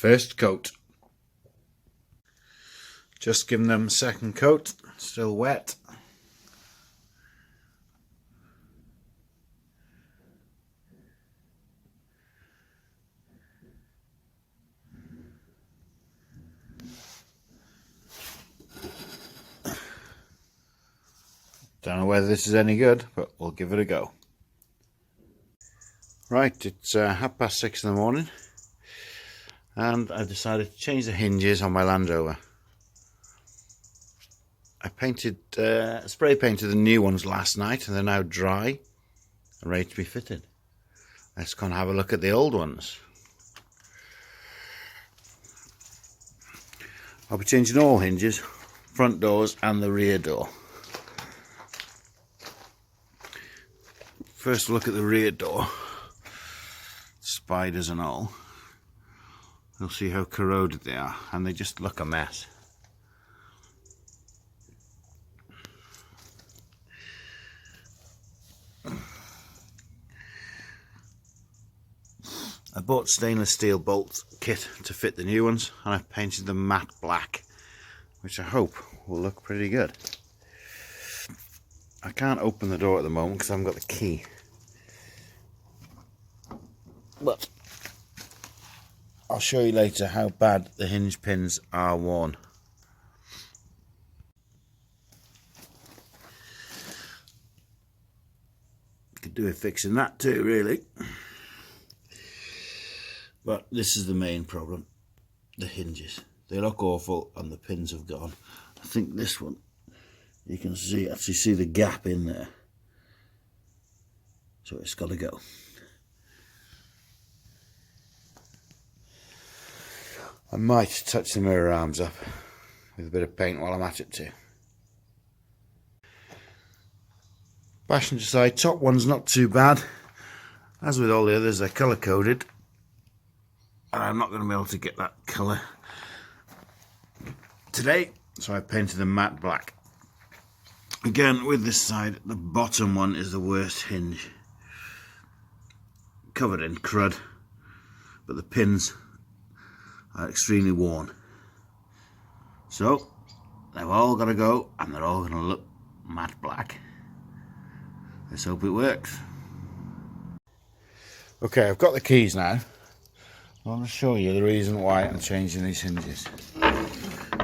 First coat. Just giving them second coat, still wet. Don't know whether this is any good, but we'll give it a go. Right, it's 6:30 in the morning, and I decided to change the hinges on my Landrover. I spray painted the new ones last night, and they're now dry and ready to be fitted. Let's go and have a look at the old ones. I'll be changing all hinges, front doors and the rear door. First look at the rear door, spiders and all. You'll see how corroded they are, and they just look a mess. I bought stainless steel bolt kit to fit the new ones, and I've painted them matte black, which I hope will look pretty good. I can't open the door at the moment because I haven't got the key. But I'll show you later how bad the hinge pins are worn. Could do with fixing that too, really. But this is the main problem, the hinges. They look awful and the pins have gone. I think this one, you can actually see the gap in there. So it's got to go. I might touch the mirror arms up with a bit of paint while I'm at it too. Passenger side, top one's not too bad. As with all the others, they're colour coded. And I'm not going to be able to get that colour today, so I painted them matte black. Again, with this side, the bottom one is the worst hinge. Covered in crud, but the pins are extremely worn. So, they've all got to go, and they're all going to look matte black. Let's hope it works. Okay, I've got the keys now. I want to show you the reason why I'm changing these hinges.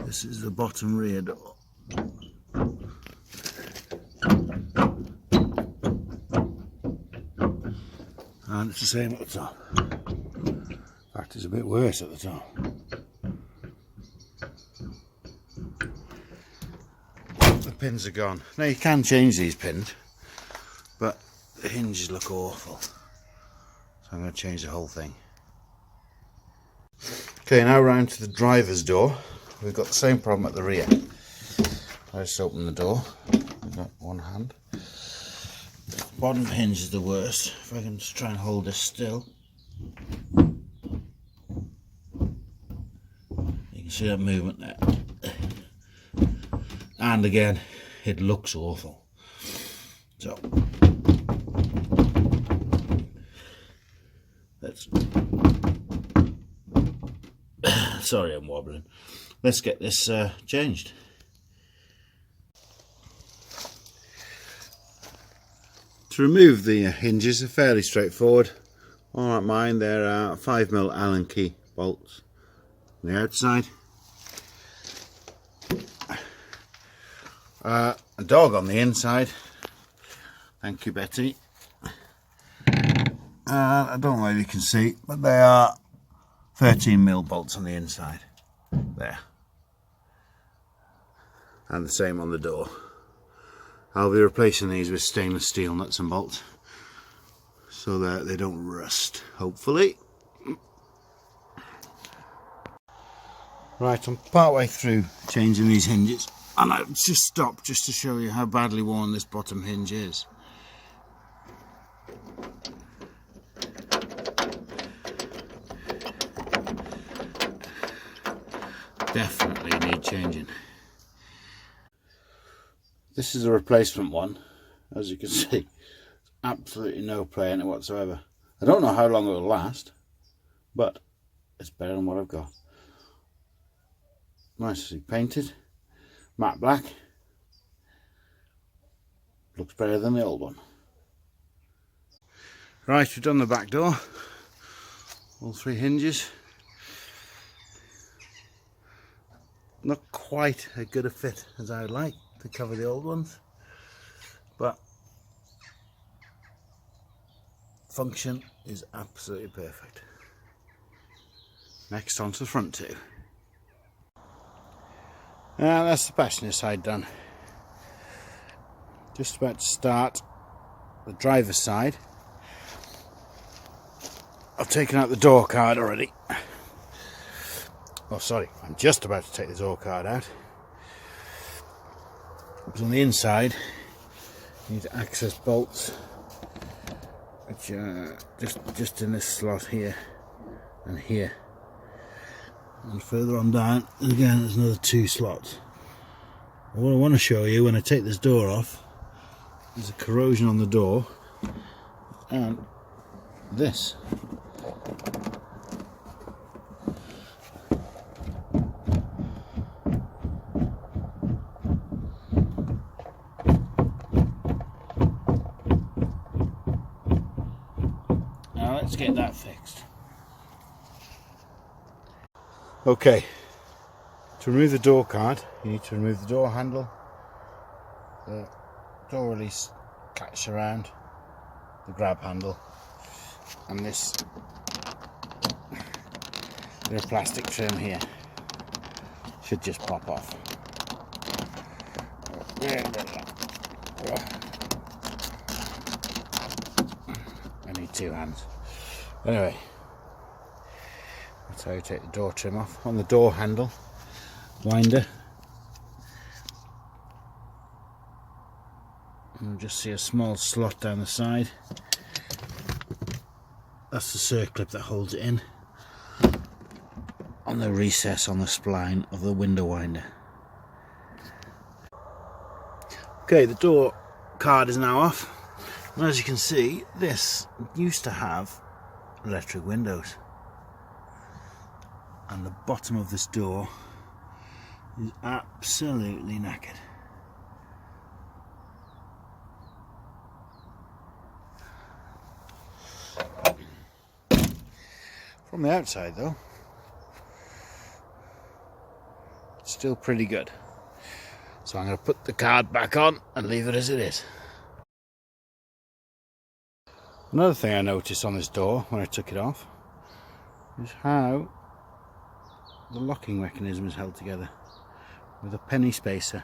This is the bottom rear door. And it's the same at the top. In fact, it's a bit worse at the top. The pins are gone. Now you can change these pins, but the hinges look awful. So I'm going to change the whole thing. Okay, now round to the driver's door. We've got the same problem at the rear. I just open the door with that one hand. Bottom hinge is the worst. If I can just try and hold this still. You can see that movement there. And again, it looks awful. So, let's... Sorry, I'm wobbling. Let's get this changed. To remove the hinges are fairly straightforward. Alright, mine, there are 5mm Allen key bolts on the outside. A dog on the inside. Thank you, Betty. I don't know whether you can see, but they are 13mm bolts on the inside. There. And the same on the door. I'll be replacing these with stainless steel nuts and bolts so that they don't rust, hopefully. Right, I'm part way through changing these hinges, and I've just stopped just to show you how badly worn this bottom hinge is. Definitely need changing. This is a replacement one, as you can see. Absolutely no play in it whatsoever. I don't know how long it will last, but it's better than what I've got. Nicely painted, matte black. Looks better than the old one. Right, we've done the back door. All 3 hinges. Not quite as good a fit as I would like to cover the old ones, but function is absolutely perfect. Next, on to the front 2. That's the passenger side done. Just about to start the driver's side. I've taken out the door card already. Oh, sorry, I'm just about to take the door card out. Because on the inside, you need access bolts, which are just in this slot here and here. And further on down, again, there's another 2 slots. What I want to show you when I take this door off is a corrosion on the door and this. Now let's get that fixed. Okay, to remove the door card, you need to remove the door handle, the door release catch around, the grab handle, and this little plastic trim here should just pop off. I need 2 hands. Anyway, that's how you take the door trim off. On the door handle winder, you'll just see a small slot down the side. That's the circlip that holds it in, on the recess on the spline of the window winder. Okay, the door card is now off, and as you can see, this used to have electric windows, and the bottom of this door is absolutely knackered. From the outside though, it's still pretty good. So I'm going to put the card back on and leave it as it is. Another thing I noticed on this door when I took it off is how the locking mechanism is held together with a penny spacer.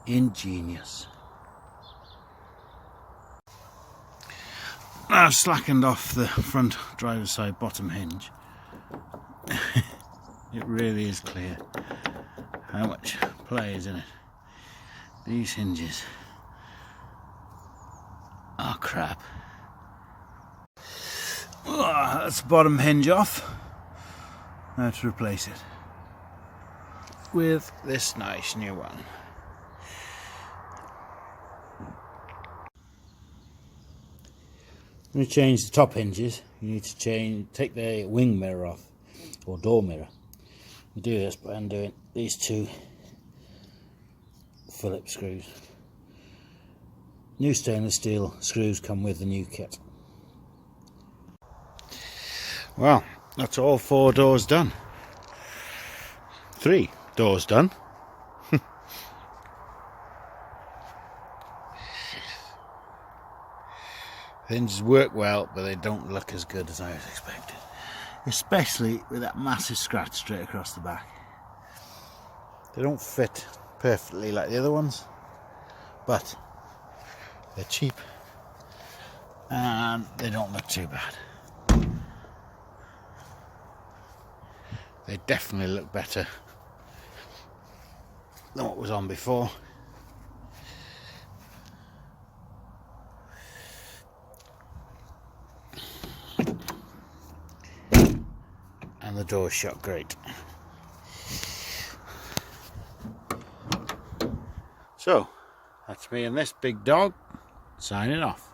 Ingenious. I've slackened off the front driver's side bottom hinge. It really is clear how much play is in it. These hinges are crap. Oh, that's the bottom hinge off. Now to replace it with this nice new one. When you change the top hinges, you need to take the wing mirror off, or door mirror. You do this by undoing these 2 Phillips screws. New stainless steel screws come with the new kit. Well, that's all 4 doors done. 3 doors done. Hinges work well, but they don't look as good as I was expecting. Especially with that massive scratch straight across the back. They don't fit perfectly like the other ones, but they're cheap and they don't look too bad. They definitely look better than what was on before. And the door's shut great. So, that's me and this big dog signing off.